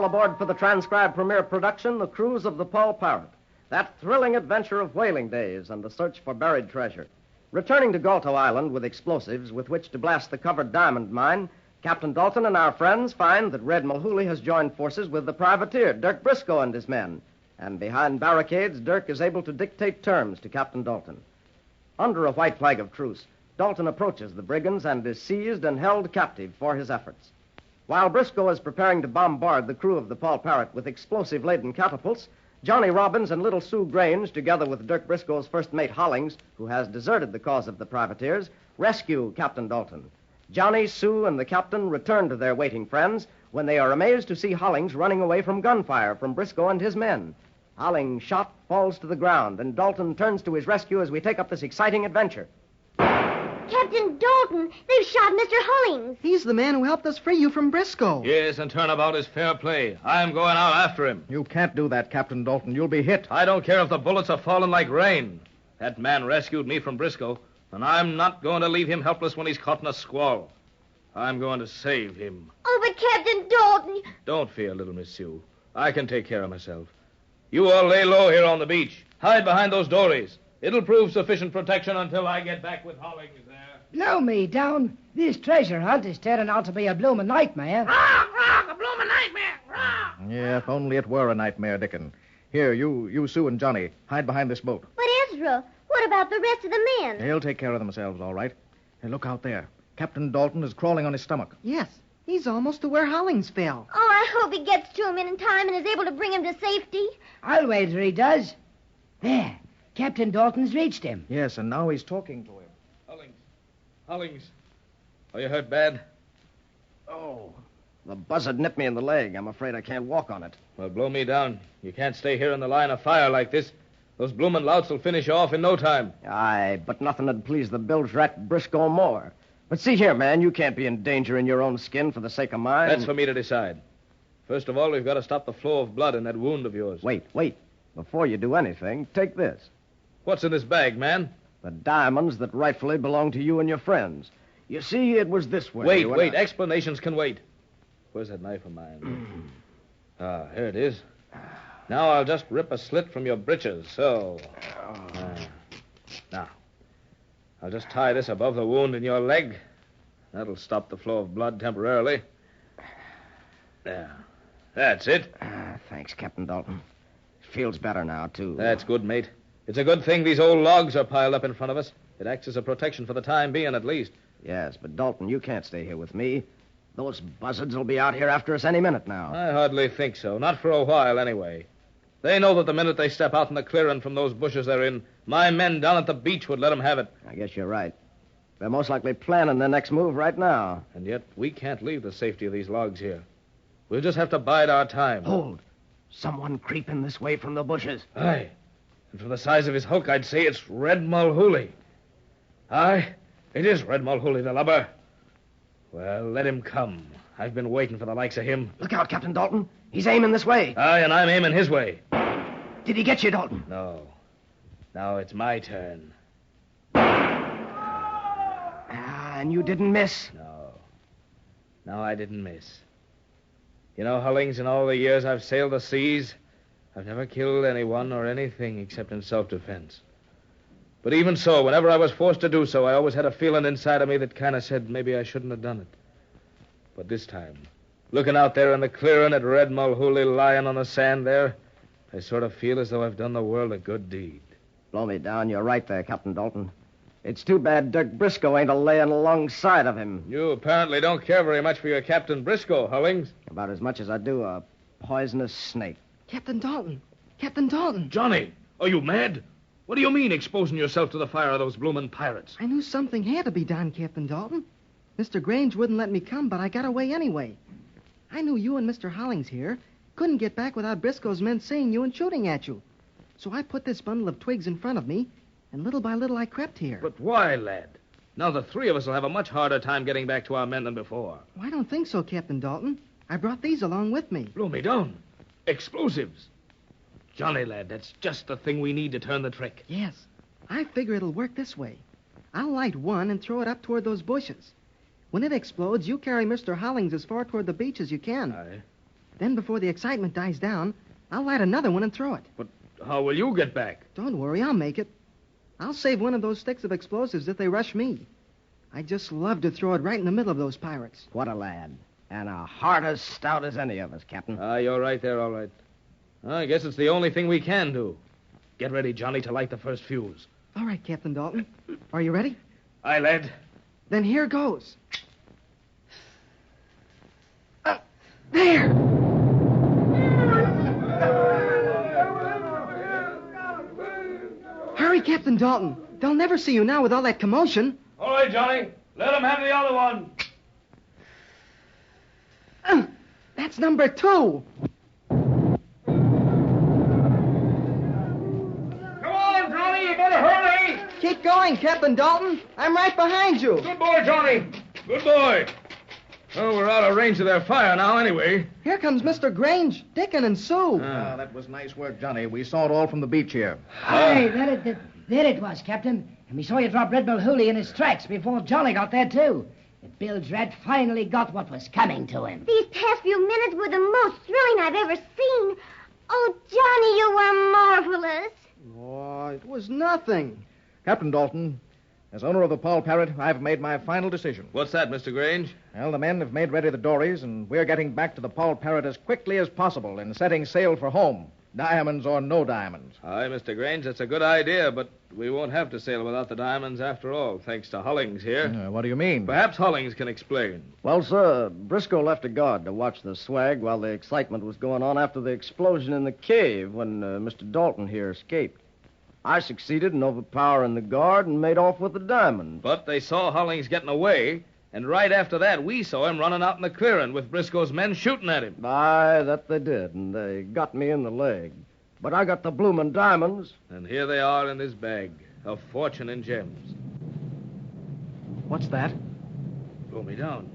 all aboard for the transcribed premiere production, The Cruise of the Paul Parrot. That thrilling adventure of whaling days and the search for buried treasure. Returning to Galto Island with explosives with which to blast the covered diamond mine, Captain Dalton and our friends find that Red Mulhooley has joined forces with the privateer, Dirk Briscoe, and his men. And behind barricades, Dirk is able to dictate terms to Captain Dalton. Under a white flag of truce, Dalton approaches the brigands and is seized and held captive for his efforts. While Briscoe is preparing to bombard the crew of the Paul Parrot with explosive-laden catapults, Johnny Robbins and Little Sue Grange, together with Dirk Briscoe's first mate Hollings, who has deserted the cause of the privateers, rescue Captain Dalton. Johnny, Sue, and the captain return to their waiting friends when they are amazed to see Hollings running away from gunfire from Briscoe and his men. Hollings, shot, falls to the ground, and Dalton turns to his rescue as we take up this exciting adventure. Captain Dalton, they've shot Mr. Hollings. He's the man who helped us free you from Briscoe. Yes, and turnabout is fair play. I'm going out after him. You can't do that, Captain Dalton. You'll be hit. I don't care if the bullets are falling like rain. That man rescued me from Briscoe, and I'm not going to leave him helpless when he's caught in a squall. I'm going to save him. Oh, but Captain Dalton... Don't fear, little Miss Sue. I can take care of myself. You all lay low here on the beach. Hide behind those dories. It'll prove sufficient protection until I get back with Hollings there. Blow me down. This treasure hunt is turning out to be a blooming nightmare. A blooming nightmare. Yeah, if only it were a nightmare, Dickon. Here, you, Sue, and Johnny, hide behind this boat. But Ezra, what about the rest of the men? They'll take care of themselves, all right. Hey, look out there. Captain Dalton is crawling on his stomach. Yes, he's almost to where Hollings fell. Oh, I hope he gets to him in time and is able to bring him to safety. I'll wager he does. There, Captain Dalton's reached him. Yes, and now he's talking to him. Hollings. Are you hurt bad? Oh, the buzzard nipped me in the leg. I'm afraid I can't walk on it. Well, blow me down. You can't stay here in the line of fire like this. Those bloomin' louts will finish you off in no time. Aye, but nothing would please the bilge rat Briscoe more. But see here, man, you can't be in danger in your own skin for the sake of mine. That's for me to decide. First of all, we've got to stop the flow of blood in that wound of yours. Wait. Before you do anything, take this. What's in this bag, man? The diamonds that rightfully belong to you and your friends. You see, it was this way. Wait. Explanations can wait. Where's that knife of mine? Here it is. Now I'll just rip a slit from your breeches, so. Now, I'll just tie this above the wound in your leg. That'll stop the flow of blood temporarily. There. That's it. Thanks, Captain Dalton. It feels better now, too. That's good, mate. It's a good thing these old logs are piled up in front of us. It acts as a protection for the time being, at least. Yes, but Dalton, you can't stay here with me. Those buzzards will be out here after us any minute now. I hardly think so. Not for a while, anyway. They know that the minute they step out in the clearing from those bushes they're in, my men down at the beach would let them have it. I guess you're right. They're most likely planning their next move right now. And yet, we can't leave the safety of these logs here. We'll just have to bide our time. Hold. Someone creeping this way from the bushes. Aye. And from the size of his hook, I'd say it's Red Mulhooley. Aye, it is Red Mulhooley, the lubber. Well, let him come. I've been waiting for the likes of him. Look out, Captain Dalton. He's aiming this way. Aye, and I'm aiming his way. Did he get you, Dalton? No. Now it's my turn. And you didn't miss? No, I didn't miss. You know, Hollings, in all the years I've sailed the seas, I've never killed anyone or anything except in self-defense. But even so, whenever I was forced to do so, I always had a feeling inside of me that kind of said maybe I shouldn't have done it. But this time, looking out there in the clearing at Red Mulhooley lying on the sand there, I sort of feel as though I've done the world a good deed. Blow me down, you're right there, Captain Dalton. It's too bad Dirk Briscoe ain't a-laying alongside of him. You apparently don't care very much for your Captain Briscoe, Hollings. About as much as I do a poisonous snake. Captain Dalton. Captain Dalton. Johnny, are you mad? What do you mean, exposing yourself to the fire of those bloomin' pirates? I knew something had to be done, Captain Dalton. Mr. Grange wouldn't let me come, but I got away anyway. I knew you and Mr. Hollings here couldn't get back without Briscoe's men seeing you and shooting at you. So I put this bundle of twigs in front of me, and little by little I crept here. But why, lad? Now the three of us will have a much harder time getting back to our men than before. Well, I don't think so, Captain Dalton. I brought these along with me. Blow me down. Explosives. Johnny, lad, that's just the thing we need to turn the trick. Yes. I figure it'll work this way. I'll light one and throw it up toward those bushes. When it explodes, you carry Mr. Hollings as far toward the beach as you can. Aye. Then before the excitement dies down, I'll light another one and throw it. But how will you get back? Don't worry, I'll make it. I'll save one of those sticks of explosives if they rush me. I'd just love to throw it right in the middle of those pirates. What a lad. And a heart as stout as any of us, Captain. You're right there, all right. I guess it's the only thing we can do. Get ready, Johnny, to light the first fuse. All right, Captain Dalton. Are you ready? Aye, lad. Then here goes. There! Hurry, Captain Dalton. They'll never see you now with all that commotion. All right, Johnny. Let them have the other one. That's number 2. Come on, Johnny. You better hurry. Keep going, Captain Dalton. I'm right behind you. Good boy, Johnny. Good boy. Well, we're out of range of their fire now, anyway. Here comes Mr. Grange, Dickon, and Sue. That was nice work, Johnny. We saw it all from the beach here. Aye, there it was, Captain. And we saw you drop Red Mulhooley in his tracks before Johnny got there, too. But Bilge Red finally got what was coming to him. These past few minutes were the most thrilling I've ever seen. Oh, Johnny, you were marvelous. Oh, it was nothing. Captain Dalton, as owner of the Paul Parrot, I've made my final decision. What's that, Mr. Grange? Well, the men have made ready the dories, and we're getting back to the Paul Parrot as quickly as possible and setting sail for home. Diamonds or no diamonds. Aye, Mr. Grange, that's a good idea, but we won't have to sail without the diamonds after all, thanks to Hollings here. What do you mean? Perhaps Hollings can explain. Well, sir, Briscoe left a guard to watch the swag while the excitement was going on after the explosion in the cave when Mr. Dalton here escaped. I succeeded in overpowering the guard and made off with the diamond. But they saw Hollings getting away, and right after that, we saw him running out in the clearing with Briscoe's men shooting at him. Aye, that they did, and they got me in the leg. But I got the bloomin' diamonds. And here they are in this bag, a fortune in gems. What's that? Blow me down.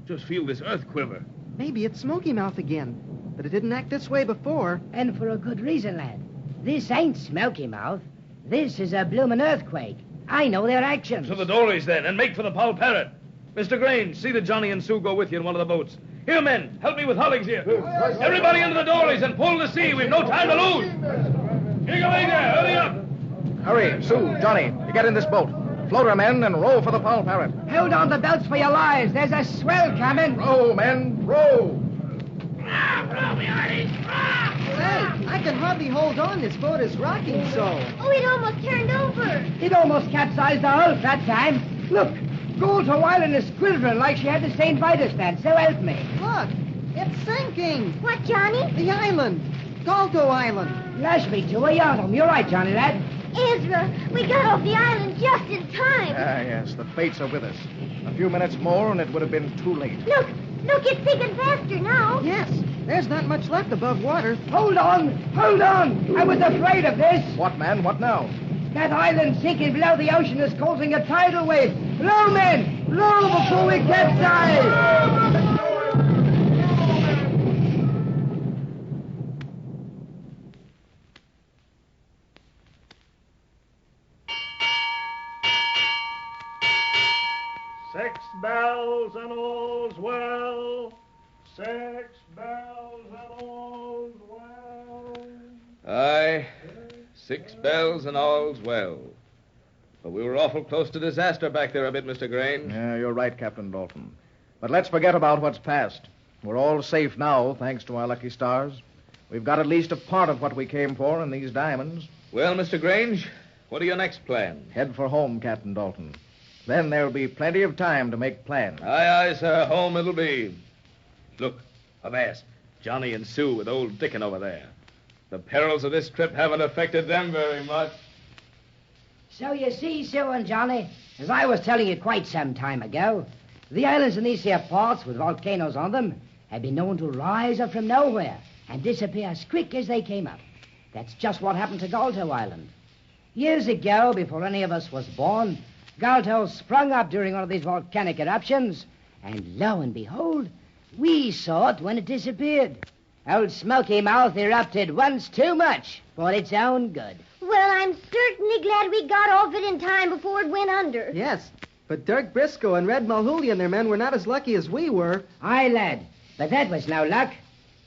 Just feel this earth quiver. Maybe it's Smoky Mouth again. But it didn't act this way before. And for a good reason, lad. This ain't Smoky Mouth. This is a bloomin' earthquake. I know their actions. To the dories, then, and make for the Paul Parrot. Mr. Grange, see that Johnny and Sue go with you in one of the boats. Here, men, help me with Hollings here. Everybody into the dories and pull to sea. We've no time to lose. Get away there. Hurry up. Hurry, Sue, Johnny, you get in this boat. Float her, men, and row for the Paul Parrot. Hold on the belts for your lives. There's a swell coming. Row, men, row. Blow me, Artie. Hey, I can hardly hold on. This boat is rocking so. Oh, it almost turned over. It almost capsized the hull that time. Look, Galto Island is quivering like she had the St. Vitus stand, so help me. Look, it's sinking. What, Johnny? The island. Galto Island. Lash me to a yard. You're right, Johnny, lad. Ezra, we got off the island just in time. Yes, the fates are with us. A few minutes more, and it would have been too late. Look, it's sinking faster now. Yes, there's not much left above water. Hold on. I was afraid of this. What, man? What now? That island sinking below the ocean is causing a tidal wave. Row, men! Row before we capsize! 6 bells and all's well. 6 bells and all's well. Aye, 6 bells and all's well. But we were awful close to disaster back there a bit, Mr. Grange. Yeah, you're right, Captain Dalton. But let's forget about what's past. We're all safe now, thanks to our lucky stars. We've got at least a part of what we came for in these diamonds. Well, Mr. Grange, what are your next plans? Head for home, Captain Dalton. Then there'll be plenty of time to make plans. Aye, sir. Home it'll be. Look, avast. Johnny and Sue with old Dickon over there. The perils of this trip haven't affected them very much. So you see, Sue and Johnny, as I was telling you quite some time ago, the islands in these here parts with volcanoes on them have been known to rise up from nowhere and disappear as quick as they came up. That's just what happened to Galto Island. Years ago, before any of us was born, Galto sprung up during one of these volcanic eruptions, and lo and behold, we saw it when it disappeared. Old Smoky Mouth erupted once too much for its own good. Well, I'm certainly glad we got off it in time before it went under. Yes, but Dirk Briscoe and Red Mulhooley and their men were not as lucky as we were. Aye, lad, but that was no luck.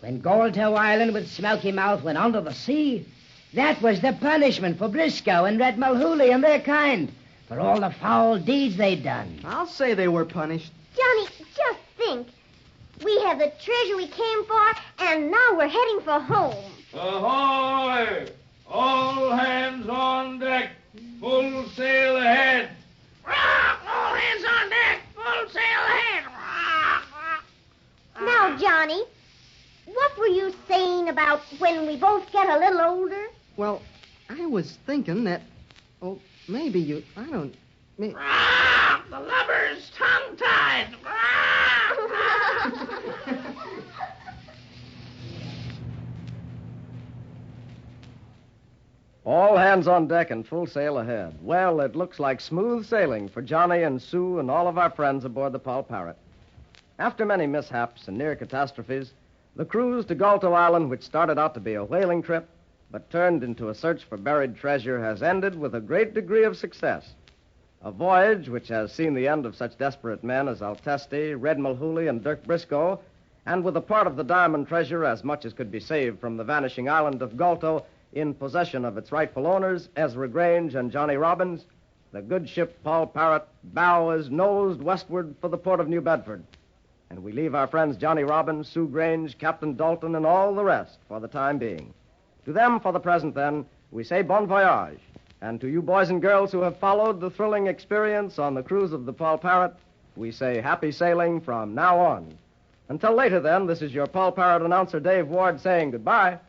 When Golto Island with Smoky Mouth went under the sea, that was the punishment for Briscoe and Red Mulhooley and their kind for all the foul deeds they'd done. I'll say they were punished. Johnny, just think. We have the treasure we came for, and now we're heading for home. Ahoy! All hands on deck. Full sail ahead. All hands on deck. Full sail ahead. Now, Johnny, what were you saying about when we both get a little older? Well, I was thinking that... Oh, maybe you... I don't... The lubber's tongue-tied. All hands on deck and full sail ahead. Well, it looks like smooth sailing for Johnny and Sue and all of our friends aboard the Paul Parrot. After many mishaps and near catastrophes, the cruise to Golto Island, which started out to be a whaling trip, but turned into a search for buried treasure, has ended with a great degree of success. A voyage which has seen the end of such desperate men as Altesti, Red Mulhooley, and Dirk Briscoe, and with a part of the diamond treasure, as much as could be saved from the vanishing island of Golto, in possession of its rightful owners, Ezra Grange and Johnny Robbins, the good ship Paul Parrot bow is nosed westward for the port of New Bedford. And we leave our friends Johnny Robbins, Sue Grange, Captain Dalton, and all the rest for the time being. To them, for the present, then, we say bon voyage. And to you boys and girls who have followed the thrilling experience on the cruise of the Paul Parrot, we say happy sailing from now on. Until later, then, this is your Paul Parrot announcer, Dave Ward, saying goodbye.